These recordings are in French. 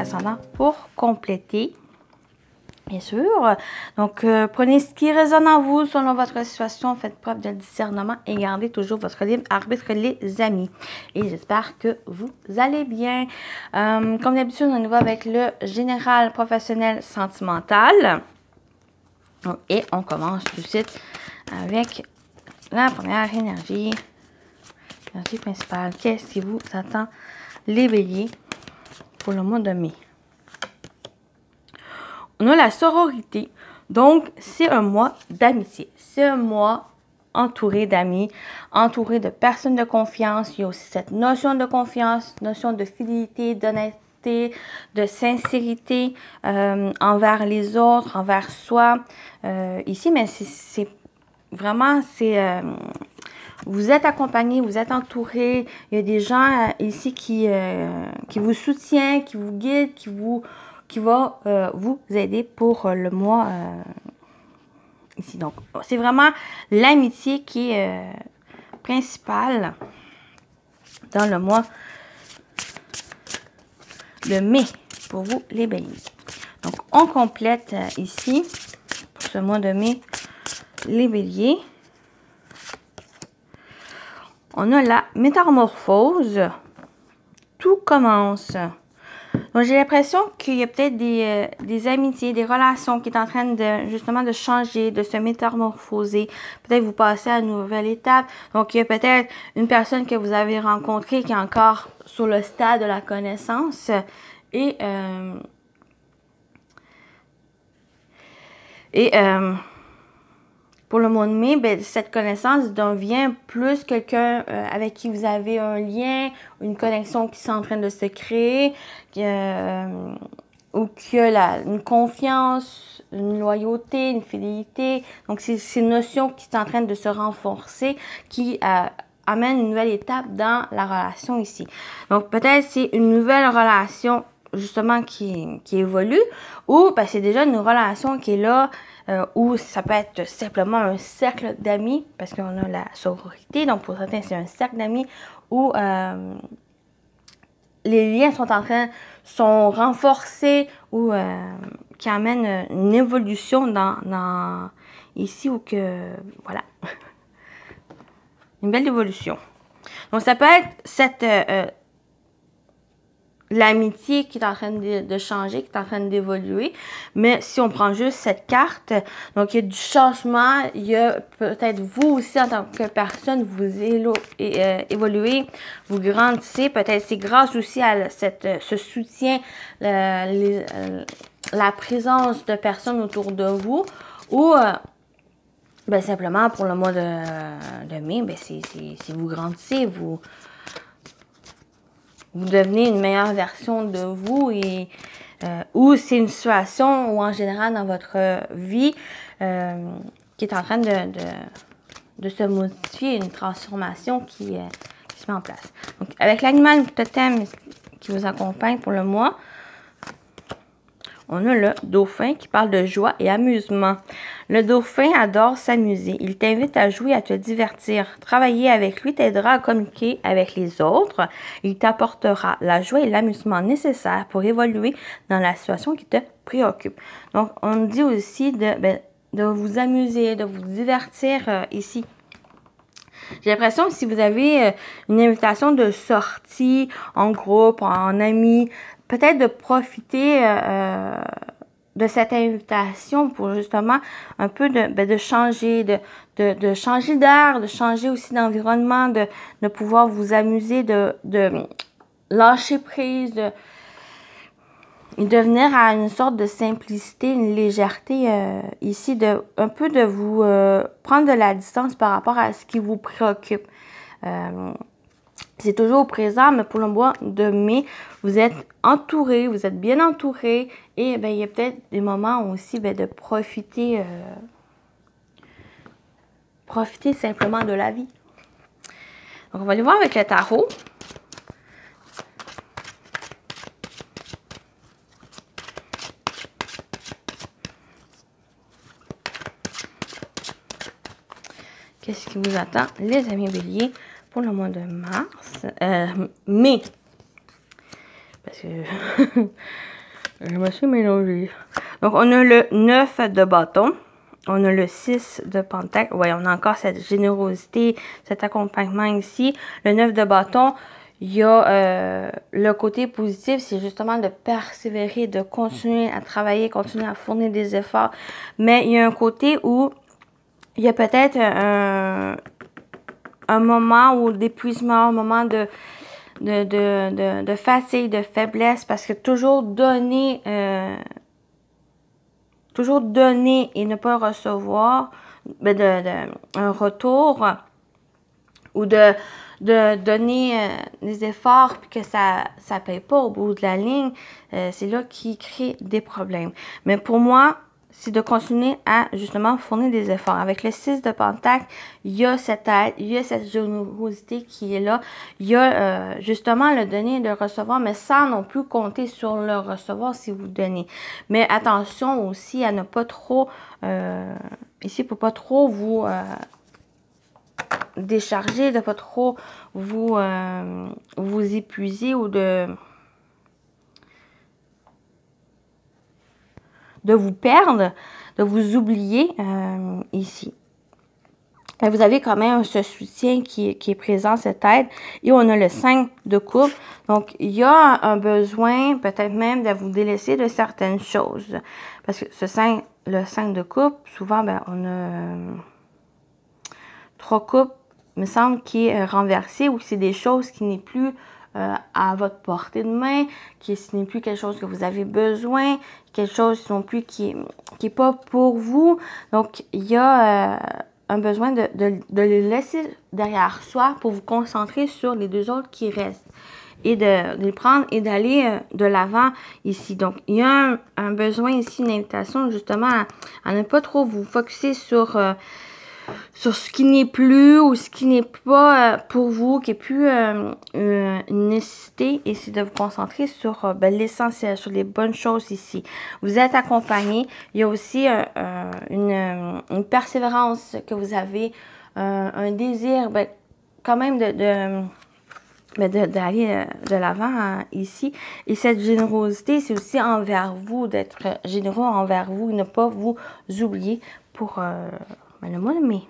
ascendant pour compléter. Bien sûr. Donc, prenez ce qui résonne en vous selon votre situation. Faites preuve de discernement et gardez toujours votre libre arbitre, les amis. Et j'espère que vous allez bien. Comme d'habitude, on y va avec le général professionnel sentimental. Et on commence tout de suite avec la première énergie. L'énergie principale. Qu'est-ce qui vous attend, les béliers, pour le mois de mai? On a la sororité, donc c'est un mois d'amitié. C'est un mois entouré d'amis, entouré de personnes de confiance. Il y a aussi cette notion de confiance, notion de fidélité, d'honnêteté, de sincérité envers les autres, envers soi. Ici, mais c'est vraiment, vous êtes accompagné, vous êtes entouré. Il y a des gens ici qui vous soutiennent, qui vous guident, qui va vous aider pour le mois ici. Donc, c'est vraiment l'amitié qui est principale dans le mois de mai pour vous, les béliers. Donc, on complète ici, pour ce mois de mai, les béliers. On a la métamorphose. Tout commence. Donc, j'ai l'impression qu'il y a peut-être des amitiés, des relations qui sont en train de, justement, de changer, de se métamorphoser. Peut-être vous passez à une nouvelle étape. Donc, il y a peut-être une personne que vous avez rencontrée qui est encore sur le stade de la connaissance. Et pour le mois de mai, ben, cette connaissance devient plus quelqu'un avec qui vous avez un lien, une connexion qui est en train de se créer, ou qui a une confiance, une loyauté, une fidélité. Donc, c'est une notion qui est en train de se renforcer, qui amène une nouvelle étape dans la relation ici. Donc, peut-être c'est une nouvelle relation justement qui évolue, ou ben, c'est déjà une relation qui est là, ou ça peut être simplement un cercle d'amis, parce qu'on a la sororité, donc pour certains c'est un cercle d'amis, où les liens sont renforcés, ou qui amènent une évolution dans ici, ou que, voilà, une belle évolution. Donc ça peut être cette l'amitié qui est en train de changer, qui est en train d'évoluer. Mais si on prend juste cette carte, donc il y a du changement, il y a peut-être vous aussi en tant que personne, vous évoluez, vous grandissez. Peut-être c'est grâce aussi à ce soutien, la présence de personnes autour de vous, ou ben simplement pour le mois de mai, ben c'est vous grandissez, vous devenez une meilleure version de vous, et ou c'est une situation où en général dans votre vie qui est en train de se modifier, une transformation qui se met en place. Donc avec l'animal totem qui vous accompagne pour le mois, on a le dauphin qui parle de joie et amusement. Le dauphin adore s'amuser. Il t'invite à jouer, à te divertir. Travailler avec lui t'aidera à communiquer avec les autres. Il t'apportera la joie et l'amusement nécessaires pour évoluer dans la situation qui te préoccupe. Donc, on dit aussi de vous amuser, de vous divertir ici. J'ai l'impression que si vous avez une invitation de sortie en groupe, en amis, peut-être de profiter de cette invitation pour justement un peu de changer, de changer d'air, de changer aussi d'environnement, de pouvoir vous amuser, de lâcher prise, et de venir à une sorte de simplicité, une légèreté ici, un peu de vous prendre de la distance par rapport à ce qui vous préoccupe. C'est toujours au présent, mais pour le mois de mai, vous êtes entouré, vous êtes bien entouré, et ben, il y a peut-être des moments aussi de profiter simplement de la vie. Donc, on va aller voir avec le tarot. Qu'est-ce qui vous attend, les amis béliers, pour le mois de mai? parce que je me suis mélangée. Donc, on a le 9 de bâton. On a le 6 de pentacle. Oui, on a encore cette générosité, cet accompagnement ici. Le 9 de bâton, il y a le côté positif, c'est justement de persévérer, de continuer à travailler, continuer à fournir des efforts. Mais il y a un côté où il y a peut-être un moment d'épuisement, un moment de fatigue, de faiblesse, parce que toujours donner et ne pas recevoir un retour ou de donner des efforts puis que ça ne paye pas au bout de la ligne, c'est là qui crée des problèmes. Mais pour moi, c'est de continuer à justement fournir des efforts. Avec le 6 de pentacle, il y a cette aide, il y a cette générosité qui est là. Il y a justement le donner et le recevoir, mais sans non plus compter sur le recevoir si vous donnez. Mais attention aussi à ne pas trop, ici pour pas trop vous décharger, de pas trop vous épuiser ou de vous perdre, de vous oublier ici. Et vous avez quand même ce soutien qui est présent, cette aide. Et on a le 5 de coupe. Donc, il y a un besoin peut-être même de vous délaisser de certaines choses. Parce que le 5 de coupe, souvent, ben, on a 3 coupes, il me semble, qui est renversé ou c'est des choses qui n'est plus à votre portée de main, ce n'est plus quelque chose que vous avez besoin, quelque chose non plus qui est pas pour vous. Donc, il y a un besoin de les laisser derrière soi pour vous concentrer sur les deux autres qui restent et de les prendre et d'aller de l'avant ici. Donc, il y a un besoin ici, une invitation justement à ne pas trop vous focusser sur ce qui n'est plus ou ce qui n'est pas pour vous, qui n'est plus une nécessité, et c'est de vous concentrer sur l'essentiel, sur les bonnes choses ici. Vous êtes accompagné. Il y a aussi une persévérance que vous avez, un désir quand même d'aller de l'avant ici. Et cette générosité, c'est aussi envers vous, d'être généreux envers vous, ne pas vous oublier pour le mois de mai.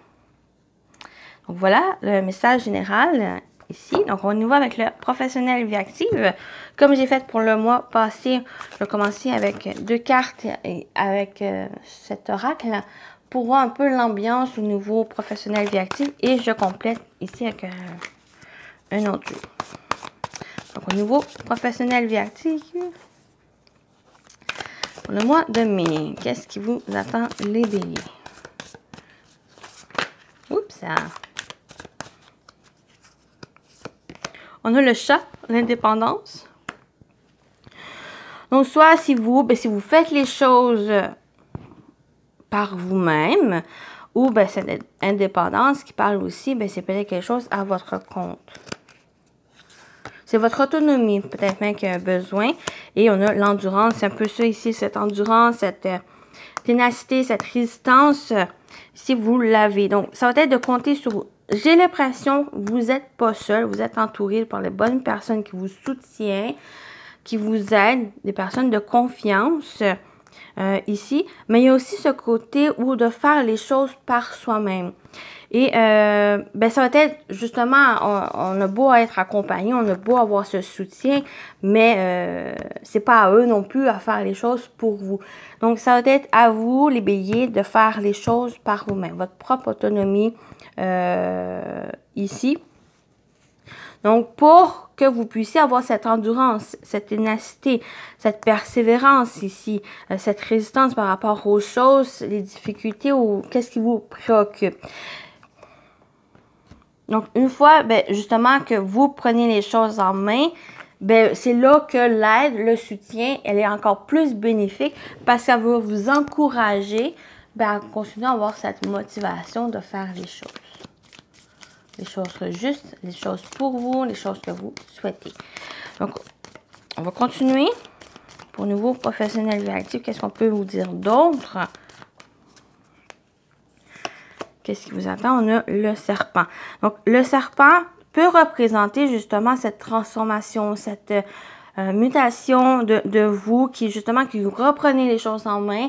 Donc voilà le message général ici. Donc on y va avec le professionnel vie active. Comme j'ai fait pour le mois passé, je vais commencer avec 2 cartes et avec cet oracle pour voir un peu l'ambiance au niveau professionnel vie active. Et je complète ici avec un autre jeu. Donc au niveau professionnel vie active, pour le mois de mai, qu'est-ce qui vous attend les béliers? Oups, ça. On a le chat, l'indépendance. Donc, soit si vous faites les choses par vous-même, ou cette indépendance qui parle aussi, c'est peut-être quelque chose à votre compte. C'est votre autonomie, peut-être même qu'il y a besoin. Et on a l'endurance, c'est un peu ça ici, cette endurance, cette ténacité, cette résistance, si vous l'avez. Donc, ça va être de compter sur vous. J'ai l'impression que vous n'êtes pas seul, vous êtes entouré par les bonnes personnes qui vous soutiennent, qui vous aident, des personnes de confiance ici. Mais il y a aussi ce côté où de faire les choses par soi-même. Et ça va être justement, on a beau être accompagné, on a beau avoir ce soutien, mais c'est pas à eux non plus à faire les choses pour vous. Donc, ça va être à vous, les béliers, de faire les choses par vous-même, votre propre autonomie ici. Donc, pour que vous puissiez avoir cette endurance, cette ténacité, cette persévérance ici, cette résistance par rapport aux choses, les difficultés ou qu'est-ce qui vous préoccupe. Donc, une fois, justement, que vous prenez les choses en main, c'est là que l'aide, le soutien, elle est encore plus bénéfique parce que ça va vous encourager à continuer à avoir cette motivation de faire les choses. Les choses justes, les choses pour vous, les choses que vous souhaitez. Donc, on va continuer. Pour nouveau professionnel vie active, qu'est-ce qu'on peut vous dire d'autre? Qu'est-ce qui vous attend? On a le serpent. Donc, le serpent peut représenter justement cette transformation, cette mutation de vous, qui justement, qui reprenez les choses en main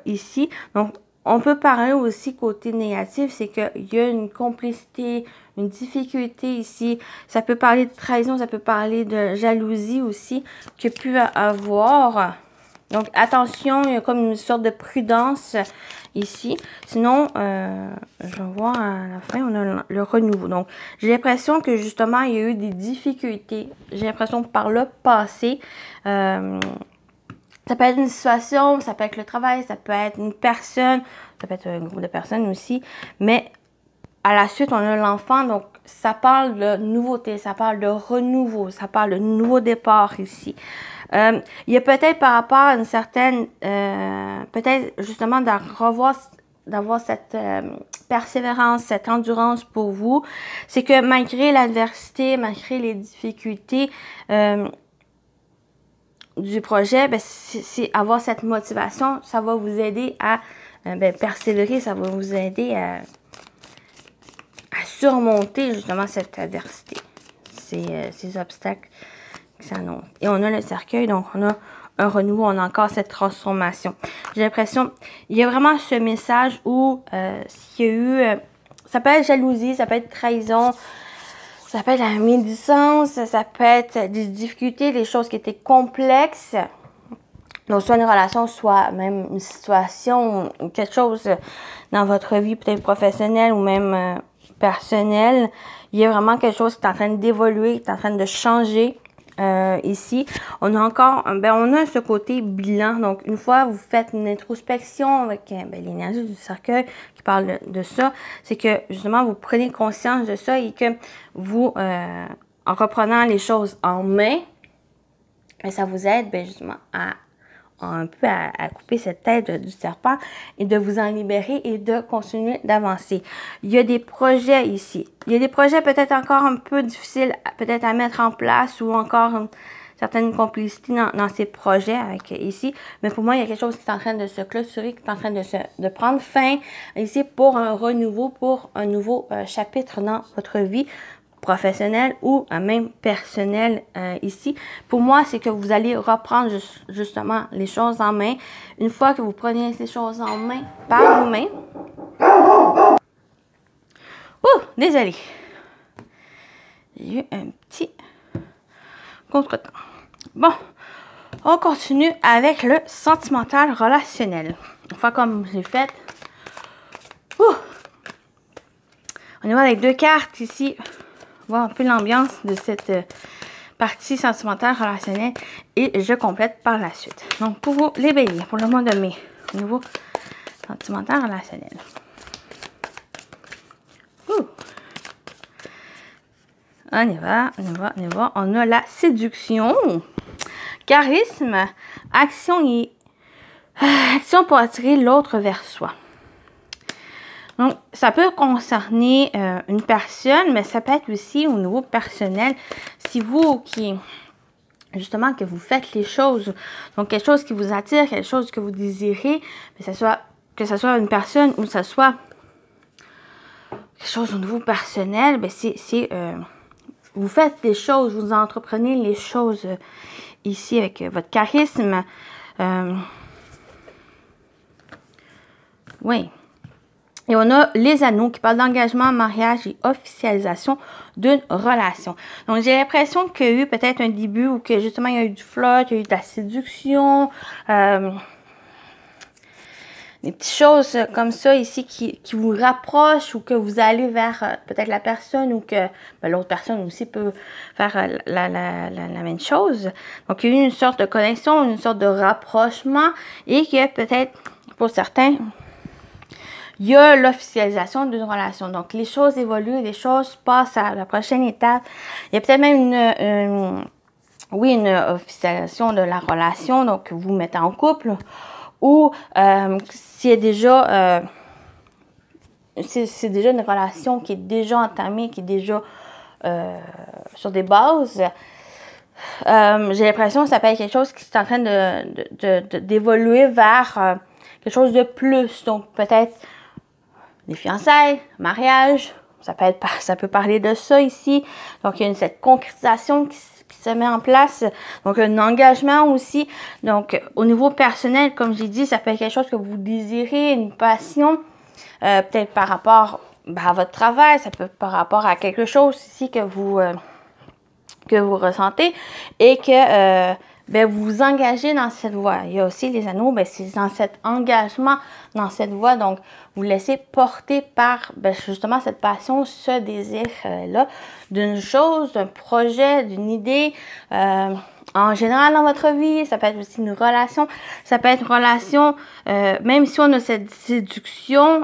ici. Donc, on peut parler aussi côté négatif, c'est qu'il y a une complicité, une difficulté ici. Ça peut parler de trahison, ça peut parler de jalousie aussi qu'il y a pu avoir. Donc, attention, il y a comme une sorte de prudence ici. Sinon, je vois à la fin, on a le renouveau. Donc, j'ai l'impression que justement, il y a eu des difficultés. J'ai l'impression que par le passé, ça peut être une situation, ça peut être le travail, ça peut être une personne, ça peut être un groupe de personnes aussi. Mais à la suite, on a l'enfant, donc ça parle de nouveauté, ça parle de renouveau, ça parle de nouveau départ ici. Il y a peut-être par rapport à une certaine, peut-être justement d'avoir cette persévérance, cette endurance pour vous. C'est que malgré l'adversité, malgré les difficultés, du projet, ben, c'est avoir cette motivation, ça va vous aider à persévérer, ça va vous aider à surmonter justement cette adversité, ces obstacles qui s'annoncent. Et on a le cercueil, donc on a un renouveau, on a encore cette transformation. J'ai l'impression, il y a vraiment ce message où s'il y a eu, ça peut être jalousie, ça peut être trahison, ça peut être la médisance, ça peut être des difficultés, des choses qui étaient complexes. Donc, soit une relation, soit même une situation ou quelque chose dans votre vie, peut-être professionnelle ou même personnelle. Il y a vraiment quelque chose qui est en train d'évoluer, qui est en train de changer. Ici, on a encore, on a ce côté bilan. Donc, une fois vous faites une introspection avec l'énergie du cercueil qui parle de ça, c'est que justement vous prenez conscience de ça et que vous, en reprenant les choses en main, ça vous aide justement à un peu à couper cette tête du serpent et de vous en libérer et de continuer d'avancer. Il y a des projets ici. Il y a des projets peut-être encore un peu difficiles peut-être à mettre en place ou encore une certaine complicité dans ces projets avec ici. Mais pour moi, il y a quelque chose qui est en train de se clôturer, qui est en train de prendre fin ici pour un renouveau, pour un nouveau chapitre dans votre vie professionnel ou même personnel ici. Pour moi, c'est que vous allez reprendre justement les choses en main. Une fois que vous prenez ces choses en main par vous-même. Ouh, désolé. J'ai eu un petit contretemps. Bon, on continue avec le sentimental relationnel. Une fois comme j'ai fait. Ouh. On y va avec deux cartes ici. Voir un peu l'ambiance de cette partie sentimentale relationnelle et je complète par la suite. Donc, pour vous, les béliers, pour le mois de mai, au niveau sentimental relationnel. On y va, on y va, on y va. On a la séduction, charisme, action pour attirer l'autre vers soi. Donc, ça peut concerner une personne, mais ça peut être aussi au niveau personnel. Si vous justement, que vous faites les choses, donc quelque chose qui vous attire, quelque chose que vous désirez, que ce soit une personne ou que ce soit quelque chose au niveau personnel, vous faites des choses, vous entreprenez les choses ici avec votre charisme. Oui. Et on a les anneaux qui parlent d'engagement, mariage et officialisation d'une relation. Donc, j'ai l'impression qu'il y a eu peut-être un début où que justement il y a eu du flirt, il y a eu de la séduction, des petites choses comme ça ici qui vous rapprochent ou que vous allez vers peut-être la personne ou que l'autre personne aussi peut faire la même chose. Donc, il y a eu une sorte de connexion, une sorte de rapprochement et que peut-être pour certains, il y a l'officialisation d'une relation. Donc, les choses évoluent, les choses passent à la prochaine étape. Il y a peut-être même une officialisation de la relation, donc vous mettez en couple, ou c'est déjà une relation qui est déjà entamée, qui est déjà sur des bases. J'ai l'impression que ça peut être quelque chose qui est en train d'évoluer vers quelque chose de plus. Donc, peut-être des fiançailles, mariage, ça peut parler de ça ici. Donc, il y a cette concrétisation qui se met en place. Donc, un engagement aussi. Donc, au niveau personnel, comme j'ai dit, ça peut être quelque chose que vous désirez, une passion. Peut-être par rapport à votre travail, ça peut être par rapport à quelque chose ici que vous ressentez et que vous vous engagez dans cette voie. Il y a aussi les anneaux, c'est dans cet engagement, dans cette voie. Donc, vous laissez porter par justement cette passion, ce désir-là d'une chose, d'un projet, d'une idée. En général, dans votre vie, ça peut être aussi une relation. Ça peut être une relation, même si on a cette séduction,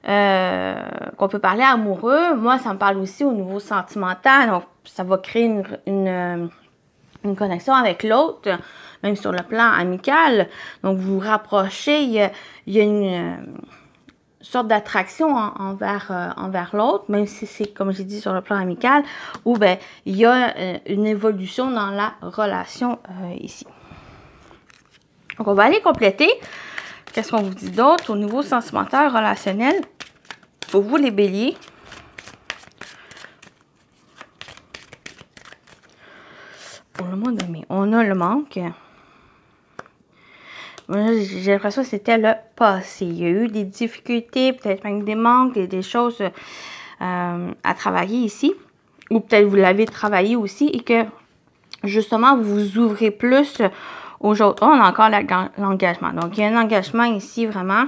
qu'on peut parler amoureux. Moi, ça me parle aussi au niveau sentimental. Donc, ça va créer une connexion avec l'autre, même sur le plan amical. Donc, vous vous rapprochez. Il y a une sorte d'attraction envers l'autre, même si c'est, comme j'ai dit, sur le plan amical, où il y a une évolution dans la relation ici. Donc, on va aller compléter. Qu'est-ce qu'on vous dit d'autre au niveau sentimental, relationnel? Pour vous, les béliers, pour le mois de mai, on a le manque. J'ai l'impression que c'était le passé. Il y a eu des difficultés, peut-être même des manques, des choses à travailler ici. Ou peut-être vous l'avez travaillé aussi et que, justement, vous vous ouvrez plus aux autres. On a encore l'engagement. Donc, il y a un engagement ici, vraiment.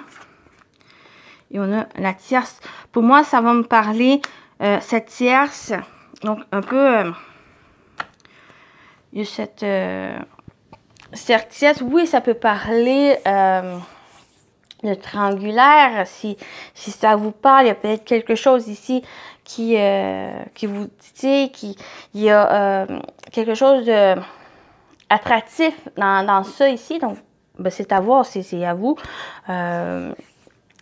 Et on a la tierce. Pour moi, ça va me parler, cette tierce. Donc, un peu, il y a cette tierce. Oui, ça peut parler de triangulaire. Si ça vous parle, il y a peut-être quelque chose ici qui vous dit, il y a quelque chose de attractif dans ça ici. Donc, c'est à voir, c'est à vous.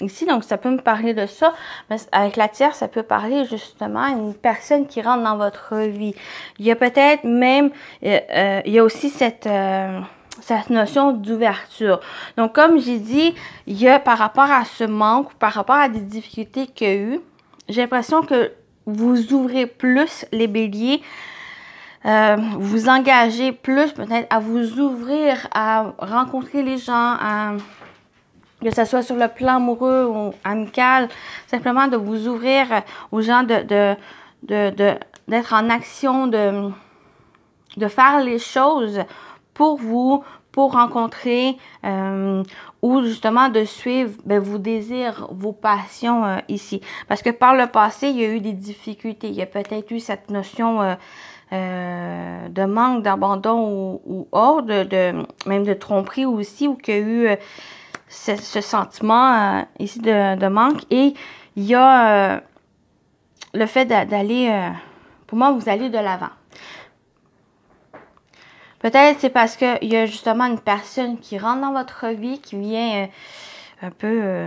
Ici, donc, ça peut me parler de ça. Mais avec la tierce, ça peut parler justement à une personne qui rentre dans votre vie. Il y a peut-être même, il y a aussi cette notion d'ouverture. Donc, comme j'ai dit, il y a par rapport à ce manque, par rapport à des difficultés qu'il y a eu, j'ai l'impression que vous ouvrez plus les béliers, vous engagez plus peut-être à vous ouvrir, à rencontrer les gens, que ce soit sur le plan amoureux ou amical, simplement de vous ouvrir aux gens, d'être en action, de faire les choses pour vous, pour rencontrer, ou justement de suivre vos désirs, vos passions ici. Parce que par le passé, il y a eu des difficultés. Il y a peut-être eu cette notion de manque, d'abandon ou autre, même de tromperie aussi, ou qu'il y a eu ce sentiment ici de manque. Et il y a le fait d'aller, pour moi, vous allez de l'avant. Peut-être c'est parce qu'il y a justement une personne qui rentre dans votre vie, qui vient un peu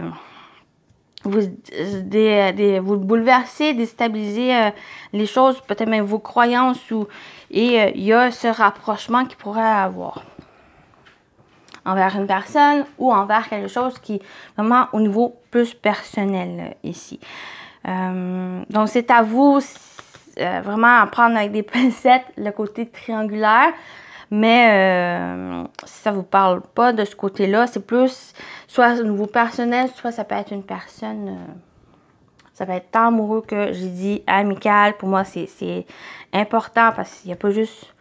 vous bouleverser, déstabiliser les choses, peut-être même vos croyances. Et il y a ce rapprochement qu'il pourrait avoir envers une personne ou envers quelque chose qui est vraiment au niveau plus personnel ici. Donc, c'est à vous vraiment à prendre avec des pincettes le côté triangulaire. Mais si ça ne vous parle pas de ce côté-là, c'est plus soit au niveau personnel, soit ça peut être une personne, ça peut être tant amoureux que j'ai dit amical. Pour moi, c'est important parce qu'il n'y a pas juste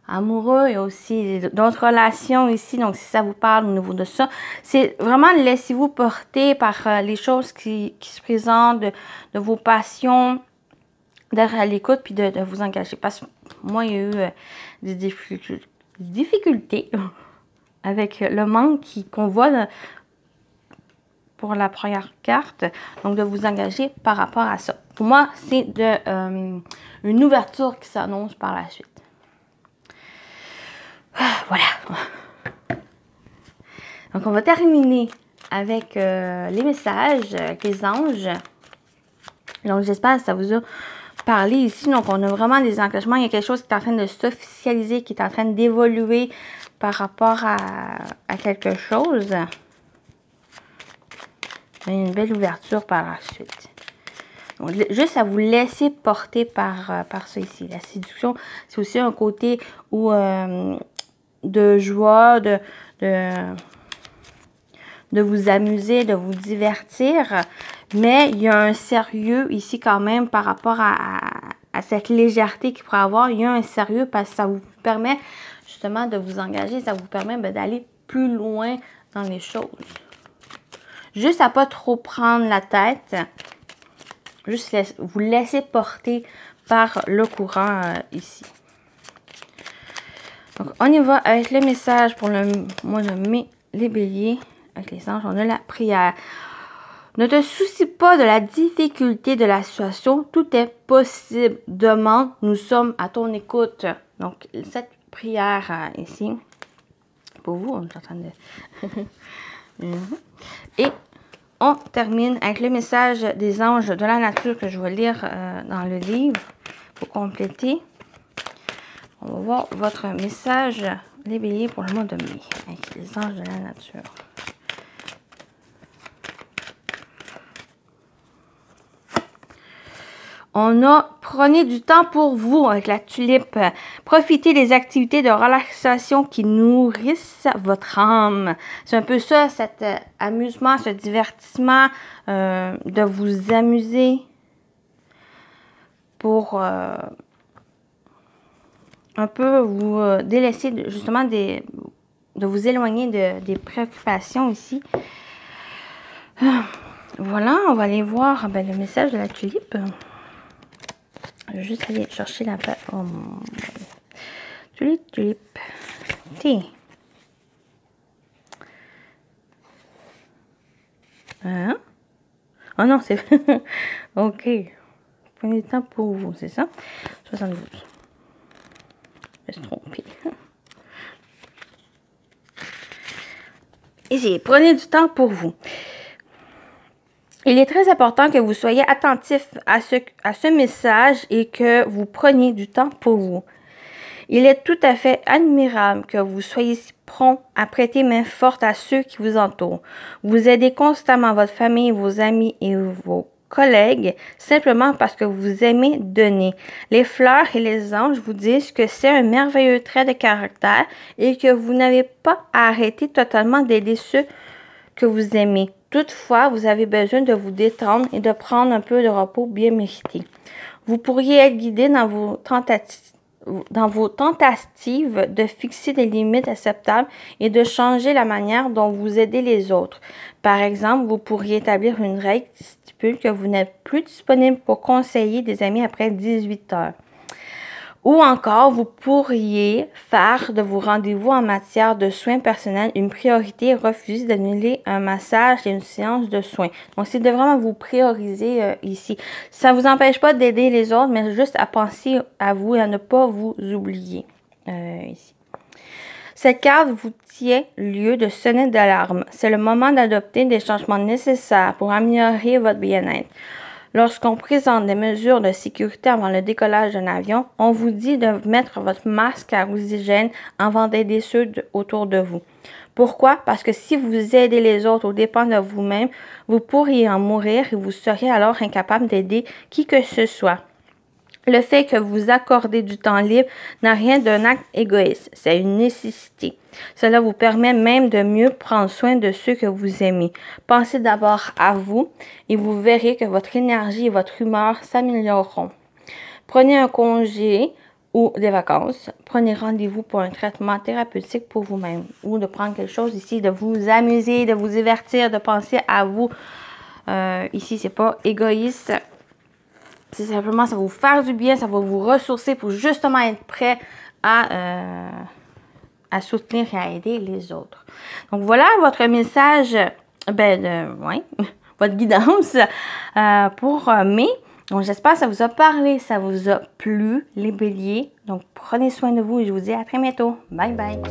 amoureux, il y a aussi d'autres relations ici. Donc, si ça vous parle au niveau de ça, c'est vraiment laissez-vous porter par les choses qui se présentent, de vos passions, d'être à l'écoute puis de vous engager. Parce que moi, il y a eu des difficultés avec le manque qu'on voit pour la première carte. Donc, de vous engager par rapport à ça. Pour moi, c'est une ouverture qui s'annonce par la suite. Voilà. Donc, on va terminer avec les messages, avec les anges. Donc, j'espère que ça vous a parlé ici. Donc, on a vraiment des engagements. Il y a quelque chose qui est en train de s'officialiser, qui est en train d'évoluer par rapport à quelque chose. Une belle ouverture par la suite. Donc, juste à vous laisser porter par ça ici. La séduction, c'est aussi un côté où, de joie, de vous amuser, de vous divertir. Mais il y a un sérieux ici quand même par rapport à cette légèreté qu'il pourrait avoir. Il y a un sérieux parce que ça vous permet justement de vous engager. Ça vous permet d'aller plus loin dans les choses. Juste à pas trop prendre la tête. Juste vous laisser porter par le courant ici. Donc, on y va avec le message pour le mois de mai, les béliers. Avec les anges, on a la prière. Ne te soucie pas de la difficulté de la situation. Tout est possible. Demande, nous sommes à ton écoute. Donc, cette prière ici, pour vous, on est en train de... Et on termine avec le message des anges de la nature que je vais lire dans le livre pour compléter. On va voir votre message, les béliers, pour le mois de mai, avec les anges de la nature. On a prenez du temps pour vous avec la tulipe. Profitez des activités de relaxation qui nourrissent votre âme. C'est un peu ça, cet amusement, ce divertissement, de vous amuser pour un peu vous délaisser justement de vous éloigner des préoccupations ici. Voilà, on va aller voir le message de la tulipe. Je vais juste aller chercher la page. Oh mon Dieu. Tulipe. T. Hein? Oh non, c'est... Ok. Prenez du temps pour vous, c'est ça? 72. Je me suis trompée. Ici, prenez du temps pour vous. Il est très important que vous soyez attentif à ce message et que vous preniez du temps pour vous. Il est tout à fait admirable que vous soyez si prompt à prêter main forte à ceux qui vous entourent. Vous aidez constamment votre famille, vos amis et vos collègues simplement parce que vous aimez donner. Les fleurs et les anges vous disent que c'est un merveilleux trait de caractère et que vous n'avez pas à arrêter totalement d'aider ceux que vous aimez. Toutefois, vous avez besoin de vous détendre et de prendre un peu de repos bien mérité. Vous pourriez être guidé dans vos tentatives de fixer des limites acceptables et de changer la manière dont vous aidez les autres. Par exemple, vous pourriez établir une règle qui stipule que vous n'êtes plus disponible pour conseiller des amis après 18 heures. Ou encore, vous pourriez faire de vos rendez-vous en matière de soins personnels une priorité et refuser d'annuler un massage et une séance de soins. Donc, c'est de vraiment vous prioriser ici. Ça ne vous empêche pas d'aider les autres, mais juste à penser à vous et à ne pas vous oublier ici. Cette carte vous tient lieu de sonnette d'alarme. C'est le moment d'adopter des changements nécessaires pour améliorer votre bien-être. Lorsqu'on présente des mesures de sécurité avant le décollage d'un avion, on vous dit de mettre votre masque à oxygène avant d'aider ceux autour de vous. Pourquoi? Parce que si vous aidez les autres aux dépens de vous-même, vous pourriez en mourir et vous seriez alors incapable d'aider qui que ce soit. Le fait que vous accordez du temps libre n'a rien d'un acte égoïste, c'est une nécessité. Cela vous permet même de mieux prendre soin de ceux que vous aimez. Pensez d'abord à vous et vous verrez que votre énergie et votre humeur s'amélioreront. Prenez un congé ou des vacances. Prenez rendez-vous pour un traitement thérapeutique pour vous-même ou de prendre quelque chose ici, de vous amuser, de vous divertir, de penser à vous. Ici, c'est pas égoïste. C'est simplement, ça va vous faire du bien, ça va vous ressourcer pour justement être prêt à soutenir et à aider les autres. Donc, voilà votre message, votre guidance pour mai. Donc, j'espère que ça vous a parlé, ça vous a plu, les béliers. Donc, prenez soin de vous et je vous dis à très bientôt. Bye bye.